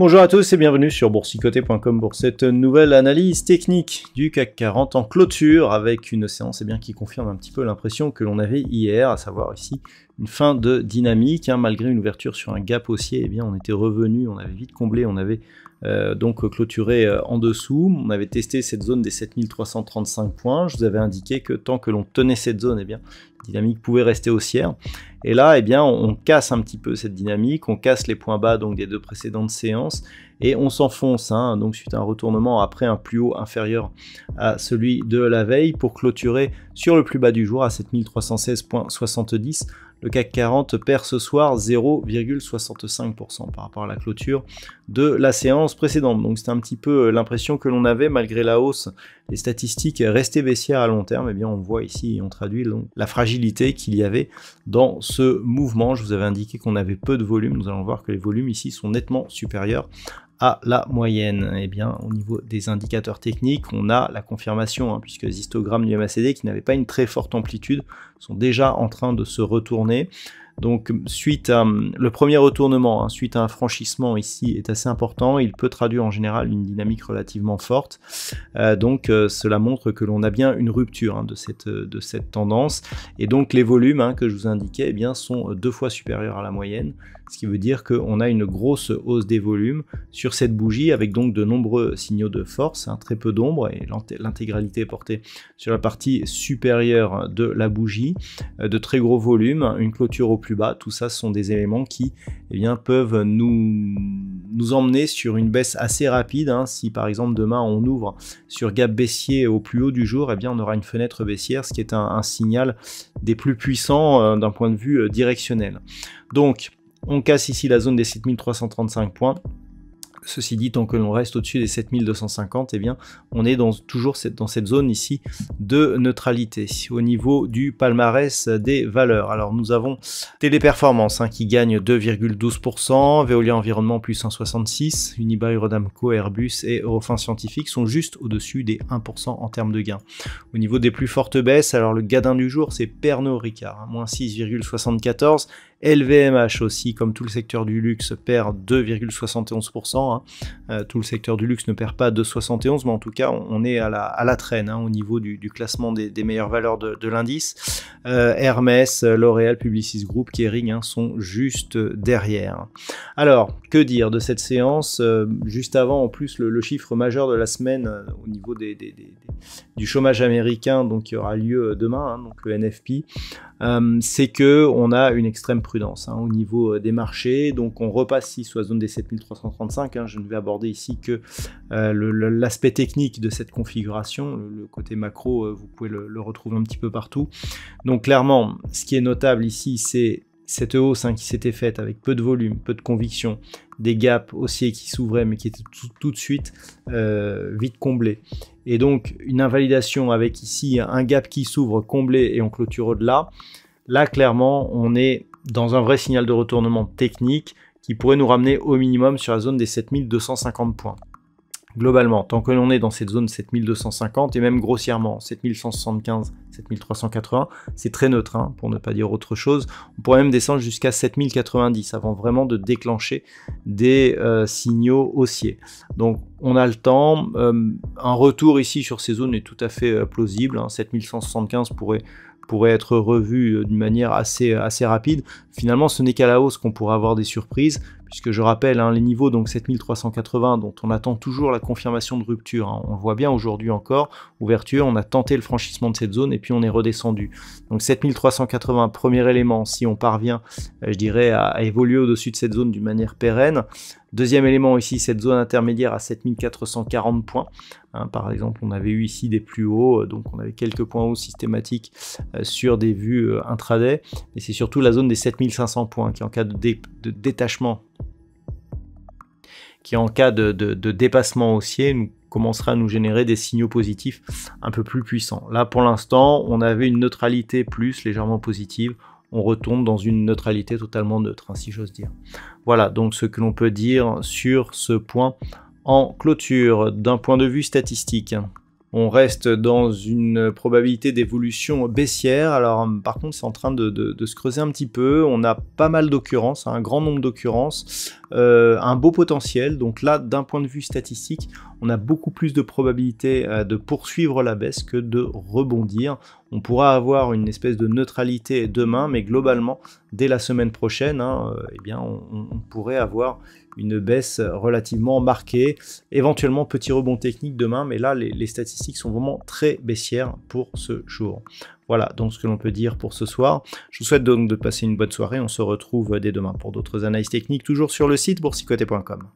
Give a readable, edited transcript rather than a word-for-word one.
Bonjour à tous et bienvenue sur boursicoté.com pour cette nouvelle analyse technique du CAC 40 en clôture avec une séance qui confirme un petit peu l'impression que l'on avait hier, à savoir ici une fin de dynamique, malgré une ouverture sur un gap haussier, on était revenu, on avait vite comblé, on avait donc clôturé en dessous, on avait testé cette zone des 7335 points, je vous avais indiqué que tant que l'on tenait cette zone, la dynamique pouvait rester haussière. Et là, on casse un petit peu cette dynamique, on casse les points bas donc des deux précédentes séances et on s'enfonce, donc suite à un retournement après un plus haut inférieur à celui de la veille pour clôturer sur le plus bas du jour à 7316,70. Le CAC 40 perd ce soir 0,65% par rapport à la clôture de la séance précédente. Donc c'est un petit peu l'impression que l'on avait malgré la hausse. Les statistiques restaient baissières à long terme. On voit ici, on traduit donc la fragilité qu'il y avait dans ce mouvement. Je vous avais indiqué qu'on avait peu de volume. Nous allons voir que les volumes ici sont nettement supérieurs à la moyenne. Au niveau des indicateurs techniques, on a la confirmation, puisque les histogrammes du MACD qui n'avaient pas une très forte amplitude sont déjà en train de se retourner. Donc suite à le premier retournement, suite à un franchissement ici est assez important, il peut traduire en général une dynamique relativement forte. Cela montre que l'on a bien une rupture de cette tendance. Et donc les volumes que je vous indiquais sont 2 fois supérieurs à la moyenne. Ce qui veut dire qu'on a une grosse hausse des volumes sur cette bougie avec donc de nombreux signaux de force, très peu d'ombre et l'intégralité est portée sur la partie supérieure de la bougie, de très gros volumes, une clôture au plus bas. Tout ça sont des éléments qui peuvent nous emmener sur une baisse assez rapide. Si par exemple demain on ouvre sur gap baissier au plus haut du jour, on aura une fenêtre baissière, ce qui est un signal des plus puissants d'un point de vue directionnel. Donc on casse ici la zone des 7335 points. Ceci dit, tant que l'on reste au-dessus des 7250, on est toujours dans cette zone ici de neutralité. Au niveau du palmarès des valeurs, alors nous avons Téléperformance qui gagne 2,12%, Veolia Environnement plus 1,66%, Unibail Rodamco, Airbus et Eurofins Scientifique sont juste au-dessus des 1% en termes de gains. Au niveau des plus fortes baisses, alors le gadin du jour, c'est Pernod Ricard, moins 6,74%, LVMH aussi, comme tout le secteur du luxe, perd 2,71%. Tout le secteur du luxe ne perd pas 2,71, mais en tout cas, on est à la traîne au niveau du classement des meilleures valeurs de l'indice. Hermès, L'Oréal, Publicis Group, Kering sont juste derrière. Alors, que dire de cette séance juste avant, en plus, le chiffre majeur de la semaine au niveau du chômage américain, donc qui aura lieu demain, donc le NFP, c'est que on a une extrême prudence au niveau des marchés. Donc on repasse ici sur la zone des 7335. Je ne vais aborder ici que l'aspect technique de cette configuration. Le côté macro, vous pouvez le retrouver un petit peu partout. Donc clairement, ce qui est notable ici, c'est cette hausse qui s'était faite avec peu de volume, peu de conviction, des gaps haussiers qui s'ouvraient mais qui étaient tout de suite vite comblés. Et donc une invalidation avec ici un gap qui s'ouvre comblé et on clôture au-delà. Là clairement on est dans un vrai signal de retournement technique qui pourrait nous ramener au minimum sur la zone des 7250 points. Globalement, tant que l'on est dans cette zone 7250 et même grossièrement 7175, 7380, c'est très neutre pour ne pas dire autre chose. On pourrait même descendre jusqu'à 7090 avant vraiment de déclencher des signaux haussiers. Donc on a le temps. Un retour ici sur ces zones est tout à fait plausible. 7175 pourrait être revu d'une manière assez rapide. Finalement, ce n'est qu'à la hausse qu'on pourra avoir des surprises, puisque je rappelle les niveaux, donc 7380, dont on attend toujours la confirmation de rupture. On le voit bien aujourd'hui encore, ouverture, on a tenté le franchissement de cette zone et puis on est redescendu. Donc 7380, premier élément, si on parvient, je dirais, à évoluer au-dessus de cette zone d'une manière pérenne. Deuxième élément ici, cette zone intermédiaire à 7440 points. Par exemple, on avait eu ici des plus hauts, donc on avait quelques points hauts systématiques sur des vues intraday. Et c'est surtout la zone des 7500 points qui, en cas de détachement, qui en cas de dépassement haussier, nous commencerait à nous générer des signaux positifs un peu plus puissants. Là, pour l'instant, on avait une neutralité plus légèrement positive. On retombe dans une neutralité totalement neutre, hein, si j'ose dire. Voilà, donc ce que l'on peut dire sur ce point en clôture. D'un point de vue statistique, on reste dans une probabilité d'évolution baissière. Alors par contre, c'est en train de se creuser un petit peu. On a pas mal d'occurrences, un grand nombre d'occurrences, un beau potentiel. Donc là, d'un point de vue statistique, on a beaucoup plus de probabilité de poursuivre la baisse que de rebondir. On pourra avoir une espèce de neutralité demain, mais globalement, dès la semaine prochaine, eh bien, on pourrait avoir une baisse relativement marquée, éventuellement petit rebond technique demain, mais là les statistiques sont vraiment très baissières pour ce jour. Voilà donc ce que l'on peut dire pour ce soir. Je vous souhaite donc de passer une bonne soirée, on se retrouve dès demain pour d'autres analyses techniques, toujours sur le site boursicoté.com.